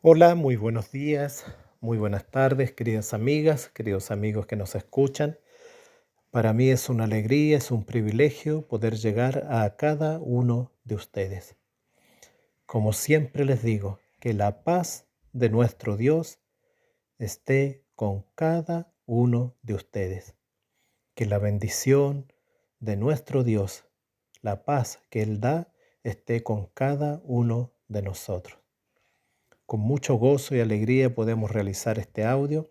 Hola, muy buenos días, muy buenas tardes, queridas amigas, queridos amigos que nos escuchan. Para mí es una alegría, es un privilegio poder llegar a cada uno de ustedes. Como siempre les digo, que la paz de nuestro Dios esté con cada uno de ustedes. Que la bendición de nuestro Dios, la paz que Él da, esté con cada uno de nosotros. Con mucho gozo y alegría podemos realizar este audio,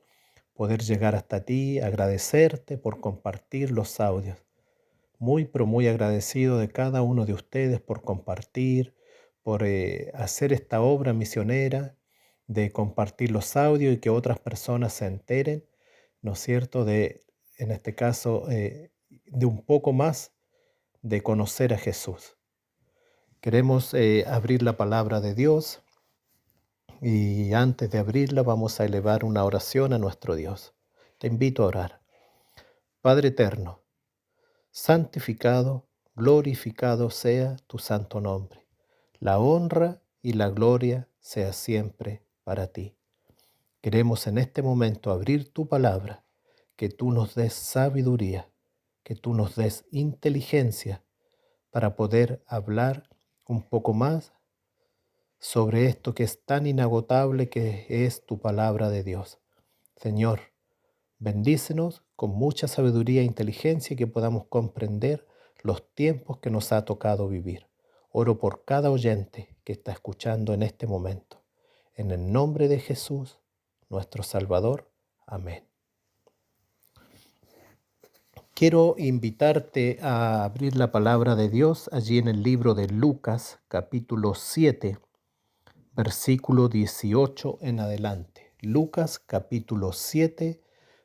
poder llegar hasta ti, agradecerte por compartir los audios. Muy, pero muy agradecido de cada uno de ustedes por compartir, por hacer esta obra misionera, de compartir los audios y que otras personas se enteren, ¿no es cierto? En este caso, de un poco más de conocer a Jesús. Queremos abrir la palabra de Dios. Y antes de abrirla vamos a elevar una oración a nuestro Dios. Te invito a orar. Padre eterno, santificado, glorificado sea tu santo nombre. La honra y la gloria sea siempre para ti. Queremos en este momento abrir tu palabra, que tú nos des sabiduría, que tú nos des inteligencia para poder hablar un poco más sobre esto que es tan inagotable que es tu palabra de Dios. Señor, bendícenos con mucha sabiduría e inteligencia y que podamos comprender los tiempos que nos ha tocado vivir. Oro por cada oyente que está escuchando en este momento. En el nombre de Jesús, nuestro Salvador. Amén. Quiero invitarte a abrir la palabra de Dios allí en el libro de Lucas, capítulo 7, versículo 18 en adelante. Lucas capítulo 7,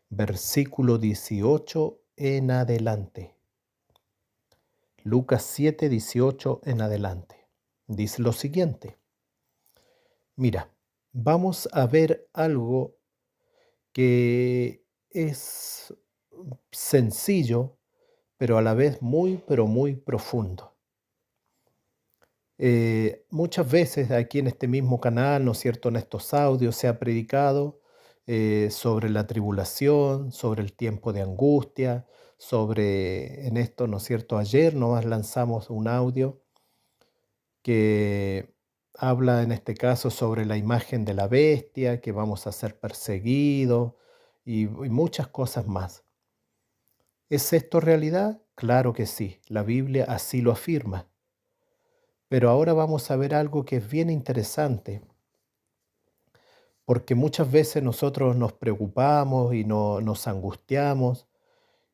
versículo 18 en adelante. Lucas 7, 18 en adelante. Dice lo siguiente. Mira, vamos a ver algo que es sencillo, pero a la vez pero muy profundo. Muchas veces aquí en este mismo canal, ¿no es cierto?, en estos audios se ha predicado sobre la tribulación, sobre el tiempo de angustia, en esto, ¿no es cierto?, ayer nomás lanzamos un audio que habla en este caso sobre la imagen de la bestia, que vamos a ser perseguidos y muchas cosas más. ¿Es esto realidad? Claro que sí, la Biblia así lo afirma. Pero ahora vamos a ver algo que es bien interesante, porque muchas veces nosotros nos preocupamos y nos angustiamos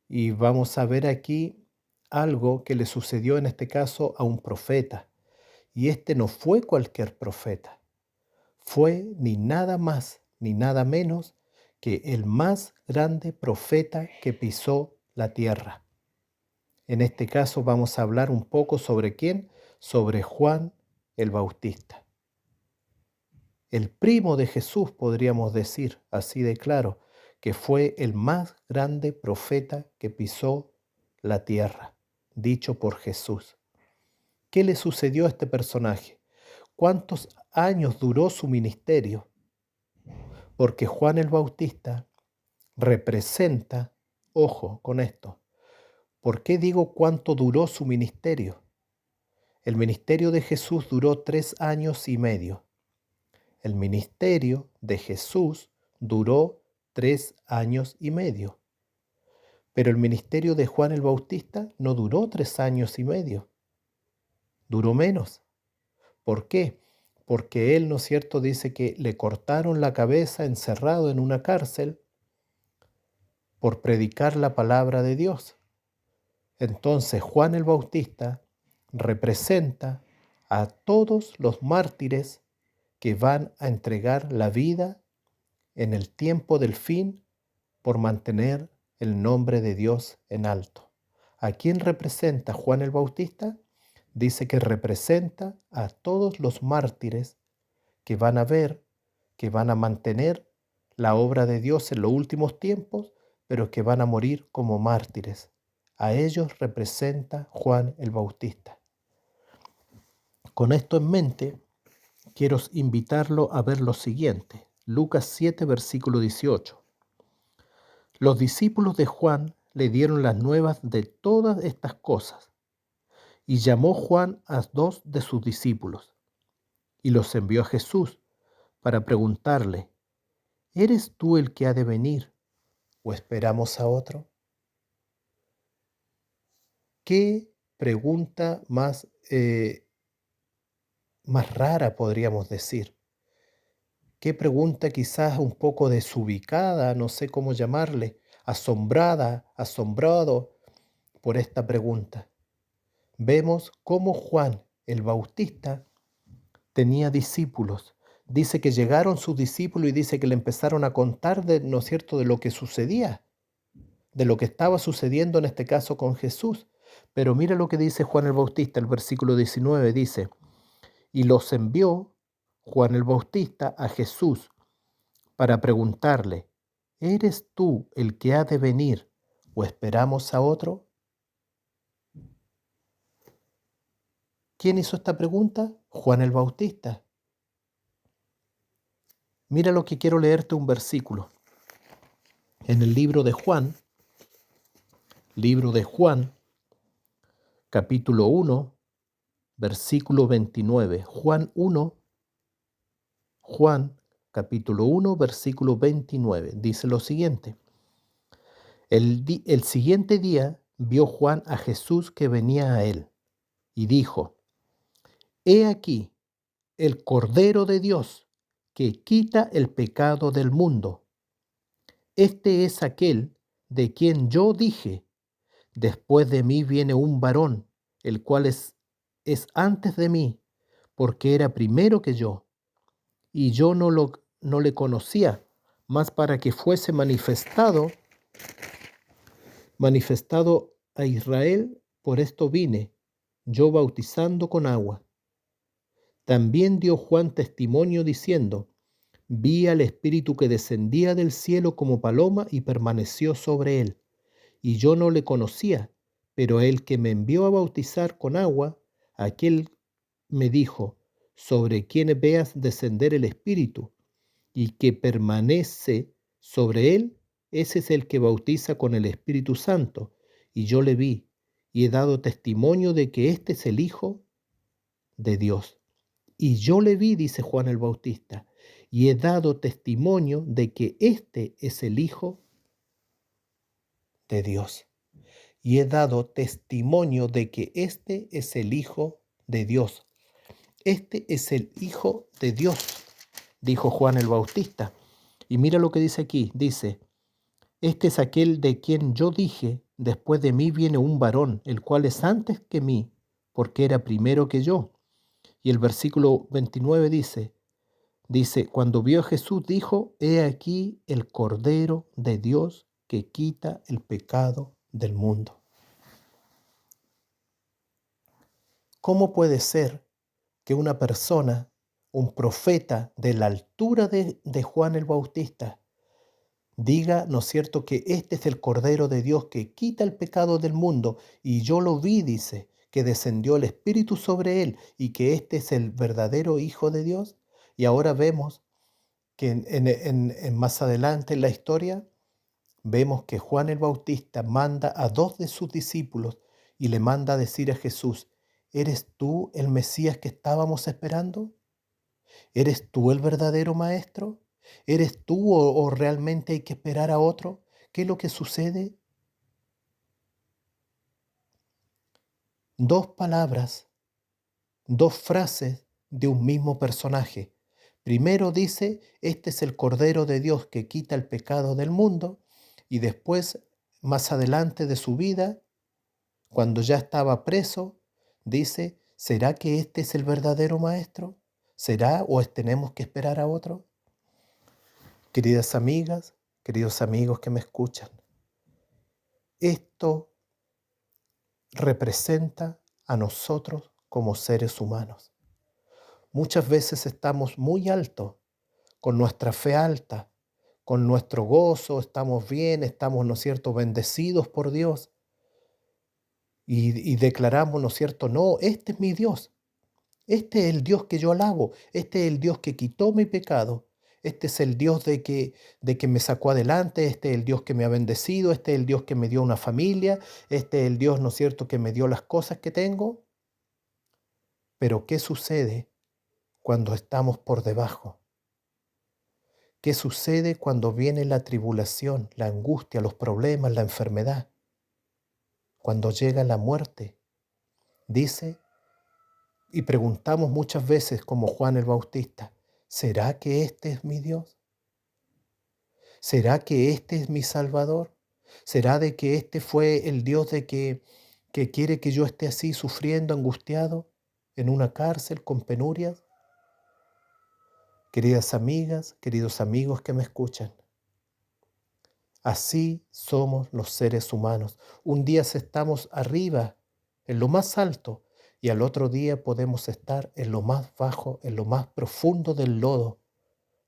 y vamos a ver aquí algo que le sucedió en este caso a un profeta. Y este no fue cualquier profeta, fue ni nada más ni nada menos que el más grande profeta que pisó la tierra. En este caso vamos a hablar un poco sobre quién, sobre Juan el Bautista. El primo de Jesús, podríamos decir así de claro, que fue el más grande profeta que pisó la tierra, dicho por Jesús. ¿Qué le sucedió a este personaje? ¿Cuántos años duró su ministerio? Porque Juan el Bautista representa, ojo con esto, ¿por qué digo cuánto duró su ministerio? El ministerio de Jesús duró 3 años y medio. El ministerio de Jesús duró 3 años y medio. Pero el ministerio de Juan el Bautista no duró 3 años y medio. Duró menos. ¿Por qué? Porque él, ¿no es cierto?, dice que le cortaron la cabeza encerrado en una cárcel por predicar la palabra de Dios. Entonces Juan el Bautista representa a todos los mártires que van a entregar la vida en el tiempo del fin por mantener el nombre de Dios en alto. ¿A quién representa Juan el Bautista? Dice que representa a todos los mártires que van a ver, que van a mantener la obra de Dios en los últimos tiempos, pero que van a morir como mártires. A ellos representa Juan el Bautista. Con esto en mente, quiero invitarlo a ver lo siguiente. Lucas 7, versículo 18. Los discípulos de Juan le dieron las nuevas de todas estas cosas, y llamó Juan a 2 de sus discípulos, y los envió a Jesús para preguntarle: ¿eres tú el que ha de venir, o esperamos a otro? ¿Qué pregunta más rara podríamos decir? ¿Qué pregunta quizás un poco desubicada, no sé cómo llamarle, asombrada, asombrado por esta pregunta? Vemos cómo Juan el Bautista tenía discípulos. Dice que llegaron sus discípulos y dice que le empezaron a contar ¿no es cierto?, de lo que sucedía, de lo que estaba sucediendo en este caso con Jesús. Pero mira lo que dice Juan el Bautista, el versículo 19 dice: y los envió Juan el Bautista a Jesús para preguntarle: ¿eres tú el que ha de venir, o esperamos a otro? ¿Quién hizo esta pregunta? Juan el Bautista. Mira lo que quiero leerte un versículo. En el libro de Juan, capítulo 1, versículo 29. Juan, capítulo 1, versículo 29. Dice lo siguiente: el siguiente día vio Juan a Jesús que venía a él, y dijo: He aquí el Cordero de Dios que quita el pecado del mundo. Este es aquel de quien yo dije: después de mí viene un varón, el cual es antes de mí, porque era primero que yo, y yo no le conocía, mas para que fuese manifestado a Israel, por esto vine, yo bautizando con agua. También dio Juan testimonio diciendo: vi al Espíritu que descendía del cielo como paloma y permaneció sobre él. Y yo no le conocía, pero el que me envió a bautizar con agua, aquel me dijo: sobre quien veas descender el Espíritu y que permanece sobre él, ese es el que bautiza con el Espíritu Santo. Y yo le vi y he dado testimonio de que este es el Hijo de Dios. Y yo le vi, dice Juan el Bautista, y he dado testimonio de que este es el Hijo de Dios. Y he dado testimonio de que este es el Hijo de Dios. Este es el Hijo de Dios, dijo Juan el Bautista. Y mira lo que dice aquí, dice: este es aquel de quien yo dije: después de mí viene un varón, el cual es antes que mí, porque era primero que yo. Y el versículo 29 dice, cuando vio a Jesús dijo: he aquí el Cordero de Dios que quita el pecado del mundo. ¿Cómo puede ser que una persona, un profeta de la altura de Juan el Bautista, diga, ¿no es cierto?, que este es el Cordero de Dios que quita el pecado del mundo? Y yo lo vi, dice, que descendió el Espíritu sobre él y que este es el verdadero Hijo de Dios. Y ahora vemos que más adelante en la historia, vemos que Juan el Bautista manda a 2 de sus discípulos y le manda a decir a Jesús: ¿eres tú el Mesías que estábamos esperando? ¿Eres tú el verdadero maestro? ¿Eres tú o realmente hay que esperar a otro? ¿Qué es lo que sucede? 2 palabras, 2 frases de un mismo personaje. Primero dice: este es el Cordero de Dios que quita el pecado del mundo. Y después, más adelante de su vida, cuando ya estaba preso, dice: ¿será que este es el verdadero maestro? ¿Será o tenemos que esperar a otro? Queridas amigas, queridos amigos que me escuchan, esto representa a nosotros como seres humanos. Muchas veces estamos muy altos, con nuestra fe alta, con nuestro gozo, estamos bien, estamos, ¿no es cierto?, bendecidos por Dios. Y declaramos, ¿no es cierto?, no, este es mi Dios. Este es el Dios que yo alabo, este es el Dios que quitó mi pecado, este es el Dios de que me sacó adelante, este es el Dios que me ha bendecido, este es el Dios que me dio una familia, este es el Dios, ¿no es cierto?, que me dio las cosas que tengo. Pero ¿qué sucede cuando estamos por debajo? ¿Qué sucede cuando viene la tribulación, la angustia, los problemas, la enfermedad? Cuando llega la muerte, dice, y preguntamos muchas veces como Juan el Bautista, ¿será que este es mi Dios? ¿Será que este es mi Salvador? ¿Será de que este fue el Dios que quiere que yo esté así sufriendo, angustiado, en una cárcel con penurias? Queridas amigas, queridos amigos que me escuchan, así somos los seres humanos. Un día estamos arriba, en lo más alto, y al otro día podemos estar en lo más bajo, en lo más profundo del lodo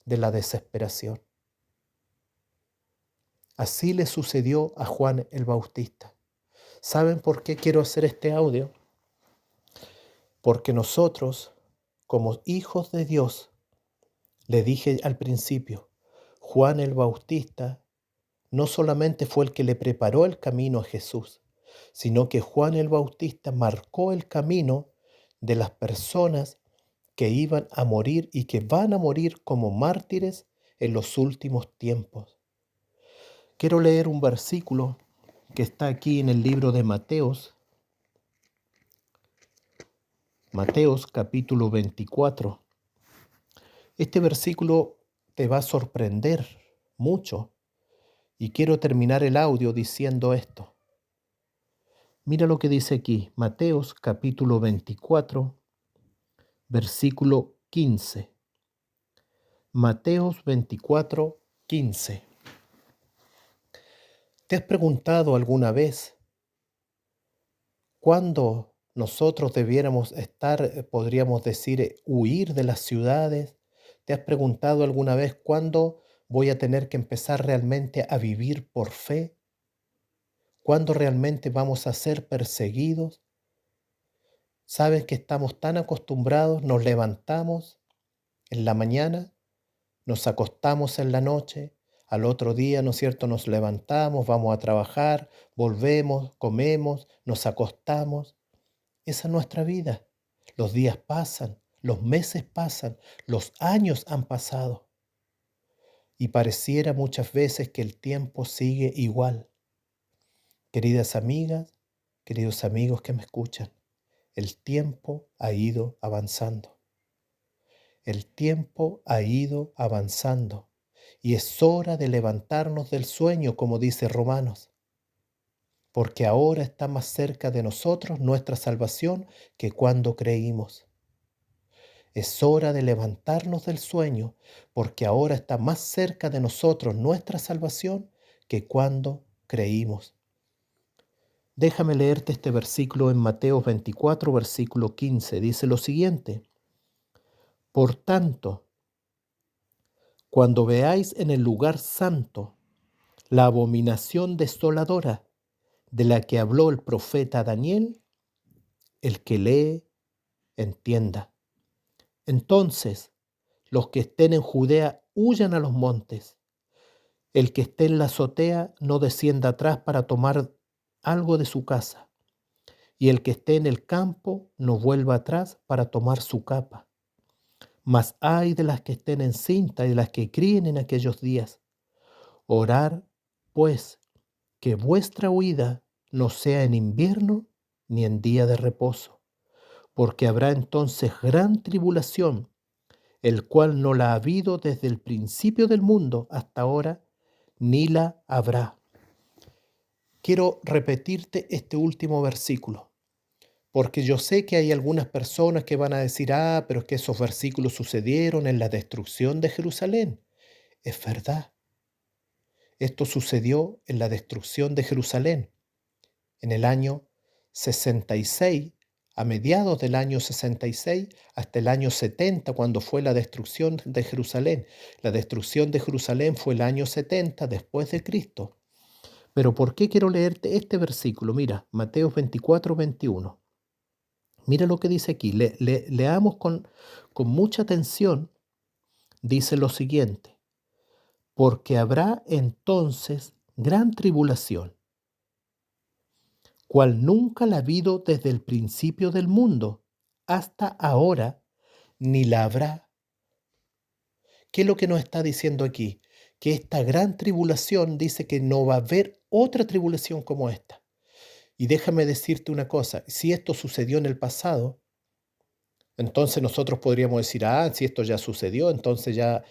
de la desesperación. Así le sucedió a Juan el Bautista. ¿Saben por qué quiero hacer este audio? Porque nosotros, como hijos de Dios, le dije al principio, Juan el Bautista no solamente fue el que le preparó el camino a Jesús, sino que Juan el Bautista marcó el camino de las personas que iban a morir y que van a morir como mártires en los últimos tiempos. Quiero leer un versículo que está aquí en el libro de Mateos, Mateos capítulo 24. Este versículo te va a sorprender mucho y quiero terminar el audio diciendo esto. Mira lo que dice aquí, Mateos capítulo 24, versículo 15. Mateos 24, 15. ¿Te has preguntado alguna vez cuándo nosotros debiéramos estar, podríamos decir, huir de las ciudades? ¿Te has preguntado alguna vez cuándo voy a tener que empezar realmente a vivir por fe? ¿Cuándo realmente vamos a ser perseguidos? ¿Sabes que estamos tan acostumbrados, nos levantamos en la mañana, nos acostamos en la noche, al otro día, ¿no es cierto?, nos levantamos, vamos a trabajar, volvemos, comemos, nos acostamos? Esa es nuestra vida. Los días pasan, los meses pasan, los años han pasado y pareciera muchas veces que el tiempo sigue igual. Queridas amigas, queridos amigos que me escuchan, el tiempo ha ido avanzando. El tiempo ha ido avanzando y es hora de levantarnos del sueño, como dice Romanos, porque ahora está más cerca de nosotros nuestra salvación que cuando creímos. Es hora de levantarnos del sueño, porque ahora está más cerca de nosotros nuestra salvación que cuando creímos. Déjame leerte este versículo en Mateo 24, versículo 15. Dice lo siguiente: Por tanto, cuando veáis en el lugar santo la abominación desoladora de la que habló el profeta Daniel, el que lee, entienda. Entonces, los que estén en Judea huyan a los montes. El que esté en la azotea no descienda atrás para tomar algo de su casa. Y el que esté en el campo no vuelva atrás para tomar su capa. Mas ay de las que estén encintas y de las que críen en aquellos días. Orar, pues, que vuestra huida no sea en invierno ni en día de reposo, porque habrá entonces gran tribulación, el cual no la ha habido desde el principio del mundo hasta ahora, ni la habrá. Quiero repetirte este último versículo, porque yo sé que hay algunas personas que van a decir, pero es que esos versículos sucedieron en la destrucción de Jerusalén. Es verdad. Esto sucedió en la destrucción de Jerusalén, en el año 66, a mediados del año 66 hasta el año 70, cuando fue la destrucción de Jerusalén. La destrucción de Jerusalén fue el año 70 después de Cristo. Pero ¿por qué quiero leerte este versículo? Mira, Mateo 24, 21. Mira lo que dice aquí, leamos con mucha atención. Dice lo siguiente: porque habrá entonces gran tribulación, cual nunca la ha habido desde el principio del mundo hasta ahora, ni la habrá. ¿Qué es lo que nos está diciendo aquí? Que esta gran tribulación dice que no va a haber otra tribulación como esta. Y déjame decirte una cosa, si esto sucedió en el pasado, entonces nosotros podríamos decir, si esto ya sucedió, entonces ya...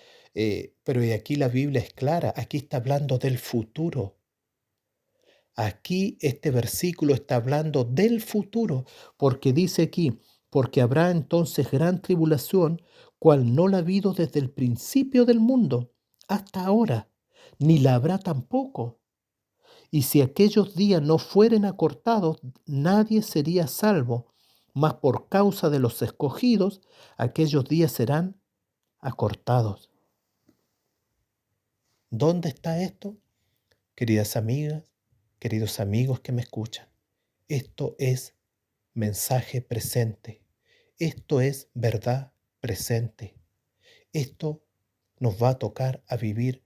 pero y aquí la Biblia es clara, aquí está hablando del futuro. Aquí este versículo está hablando del futuro, porque dice aquí, porque habrá entonces gran tribulación, cual no la ha habido desde el principio del mundo hasta ahora, ni la habrá tampoco. Y si aquellos días no fueren acortados, nadie sería salvo, mas por causa de los escogidos, aquellos días serán acortados. ¿Dónde está esto? Queridas amigas, queridos amigos que me escuchan, esto es mensaje presente. Esto es verdad presente. Esto nos va a tocar a vivir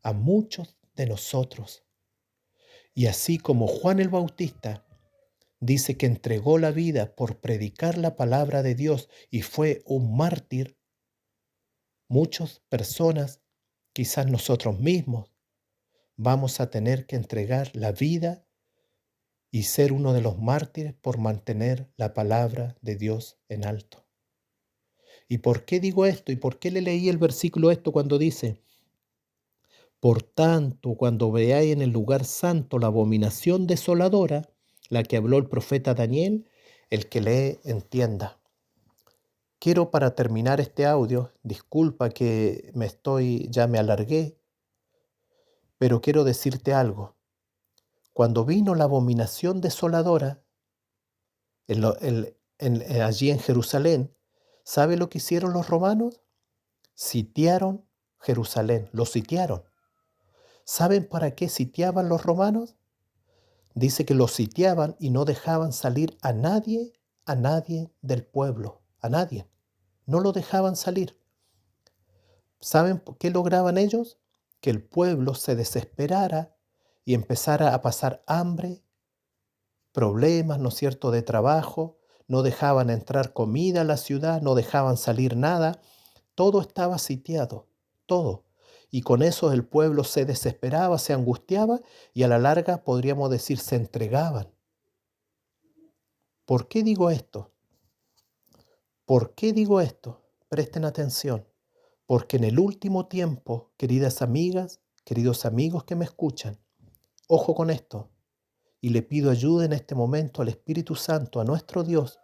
a muchos de nosotros. Y así como Juan el Bautista dice que entregó la vida por predicar la palabra de Dios y fue un mártir, muchas personas, quizás nosotros mismos, vamos a tener que entregar la vida y ser uno de los mártires por mantener la palabra de Dios en alto. ¿Y por qué digo esto? ¿Y por qué le leí el versículo esto cuando dice: por tanto, cuando veáis en el lugar santo la abominación desoladora, la que habló el profeta Daniel, el que lee entienda? Quiero, para terminar este audio, disculpa que ya me alargué, pero quiero decirte algo. Cuando vino la abominación desoladora allí en Jerusalén, ¿sabe lo que hicieron los romanos? Sitiaron Jerusalén, lo sitiaron. ¿Saben para qué sitiaban los romanos? Dice que lo sitiaban y no dejaban salir a nadie del pueblo, a nadie. No lo dejaban salir. ¿Saben por qué lograban ellos? Que el pueblo se desesperara y empezara a pasar hambre, problemas, ¿no es cierto?, de trabajo. No dejaban entrar comida a la ciudad, no dejaban salir nada. Todo estaba sitiado, todo. Y con eso el pueblo se desesperaba, se angustiaba y a la larga podríamos decir se entregaban. ¿Por qué digo esto? ¿Por qué digo esto? Presten atención. Porque en el último tiempo, queridas amigas, queridos amigos que me escuchan, ojo con esto, y le pido ayuda en este momento al Espíritu Santo, a nuestro Dios,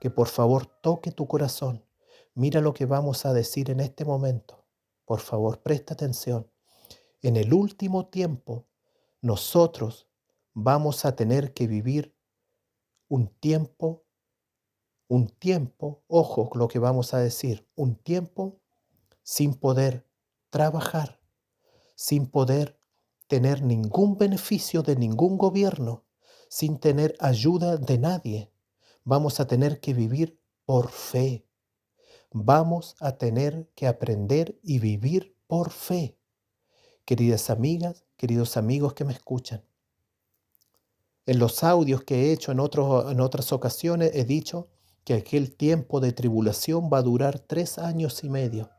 que por favor toque tu corazón. Mira lo que vamos a decir en este momento. Por favor, presta atención. En el último tiempo, nosotros vamos a tener que vivir un tiempo, ojo lo que vamos a decir, un tiempo sin poder trabajar, sin poder tener ningún beneficio de ningún gobierno, sin tener ayuda de nadie. Vamos a tener que vivir por fe. Vamos a tener que aprender y vivir por fe. Queridas amigas, queridos amigos que me escuchan, en los audios que he hecho en otras ocasiones he dicho que aquel tiempo de tribulación va a durar 3 años y medio.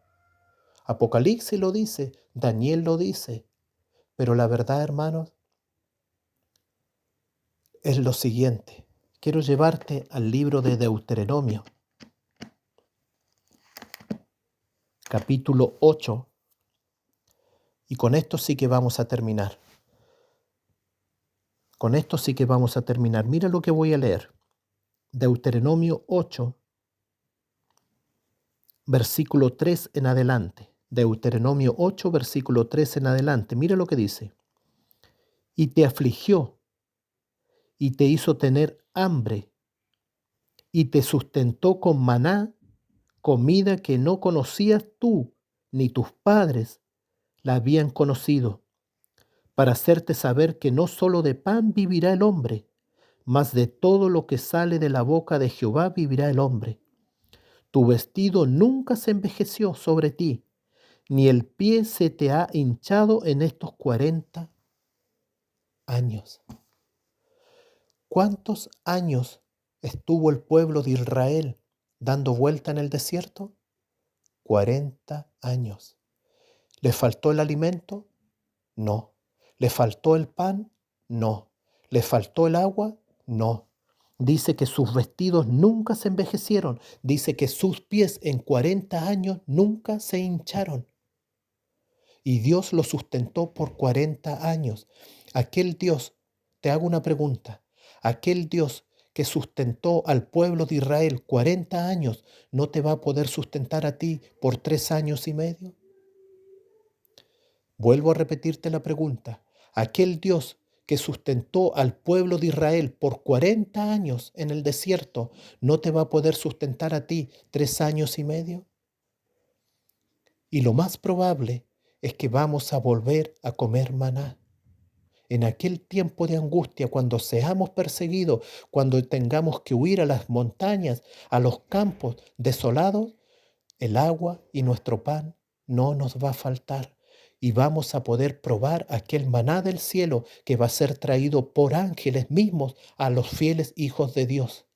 Apocalipsis lo dice, Daniel lo dice, pero la verdad, hermanos, es lo siguiente. Quiero llevarte al libro de Deuteronomio, capítulo 8, y con esto sí que vamos a terminar. Con esto sí que vamos a terminar. Mira lo que voy a leer. Deuteronomio 8, versículo 3 en adelante. Deuteronomio 8, versículo 3 en adelante. Mira lo que dice. Y te afligió, y te hizo tener hambre, y te sustentó con maná, comida que no conocías tú, ni tus padres la habían conocido, para hacerte saber que no solo de pan vivirá el hombre, mas de todo lo que sale de la boca de Jehová vivirá el hombre. Tu vestido nunca se envejeció sobre ti, ni el pie se te ha hinchado en estos 40 años. ¿Cuántos años estuvo el pueblo de Israel dando vuelta en el desierto? 40 años. ¿Le faltó el alimento? No. ¿Le faltó el pan? No. ¿Le faltó el agua? No. Dice que sus vestidos nunca se envejecieron. Dice que sus pies en 40 años nunca se hincharon. Y Dios lo sustentó por 40 años. Aquel Dios, te hago una pregunta, aquel Dios que sustentó al pueblo de Israel 40 años, ¿no te va a poder sustentar a ti por 3 años y medio? Vuelvo a repetirte la pregunta. Aquel Dios que sustentó al pueblo de Israel por 40 años en el desierto, ¿no te va a poder sustentar a ti 3 años y medio? Y lo más probable es que vamos a volver a comer maná. En aquel tiempo de angustia, cuando seamos perseguidos, cuando tengamos que huir a las montañas, a los campos desolados, el agua y nuestro pan no nos va a faltar y vamos a poder probar aquel maná del cielo que va a ser traído por ángeles mismos a los fieles hijos de Dios.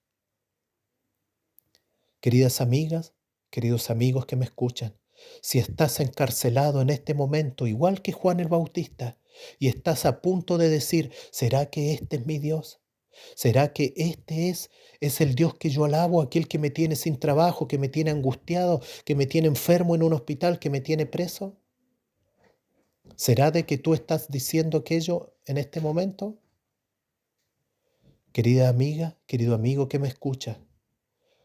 Queridas amigas, queridos amigos que me escuchan, si estás encarcelado en este momento, igual que Juan el Bautista, y estás a punto de decir, ¿será que este es mi Dios? ¿Será que este es el Dios que yo alabo, aquel que me tiene sin trabajo, que me tiene angustiado, que me tiene enfermo en un hospital, que me tiene preso? ¿Será de que tú estás diciendo aquello en este momento? Querida amiga, querido amigo que me escucha,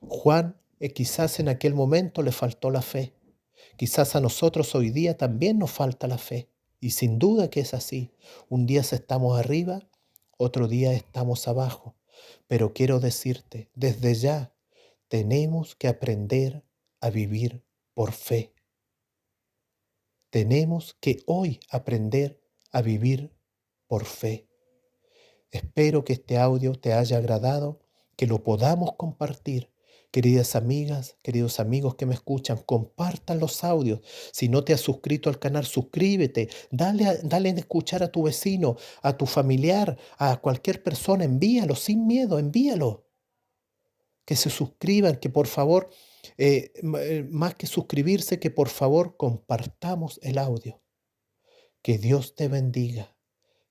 Juan quizás en aquel momento le faltó la fe. Quizás a nosotros hoy día también nos falta la fe. Y sin duda que es así. Un día estamos arriba, otro día estamos abajo. Pero quiero decirte, desde ya tenemos que aprender a vivir por fe. Tenemos que hoy aprender a vivir por fe. Espero que este audio te haya agradado, que lo podamos compartir. Queridas amigas, queridos amigos que me escuchan, compartan los audios. Si no te has suscrito al canal, suscríbete. Dale a escuchar a tu vecino, a tu familiar, a cualquier persona. Envíalo sin miedo, envíalo. Que se suscriban, que por favor, más que suscribirse, que por favor compartamos el audio. Que Dios te bendiga,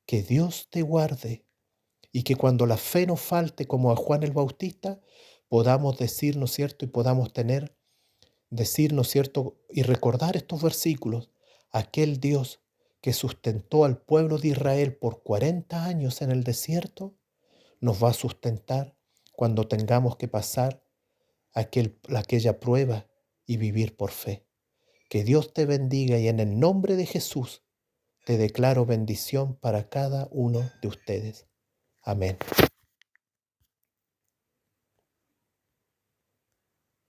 que Dios te guarde. Y que cuando la fe nos falte, como a Juan el Bautista, podamos decir, ¿no es cierto? Y podamos decir, ¿no es cierto? Y recordar estos versículos. Aquel Dios que sustentó al pueblo de Israel por 40 años en el desierto, nos va a sustentar cuando tengamos que pasar aquella prueba y vivir por fe. Que Dios te bendiga y en el nombre de Jesús te declaro bendición para cada uno de ustedes. Amén.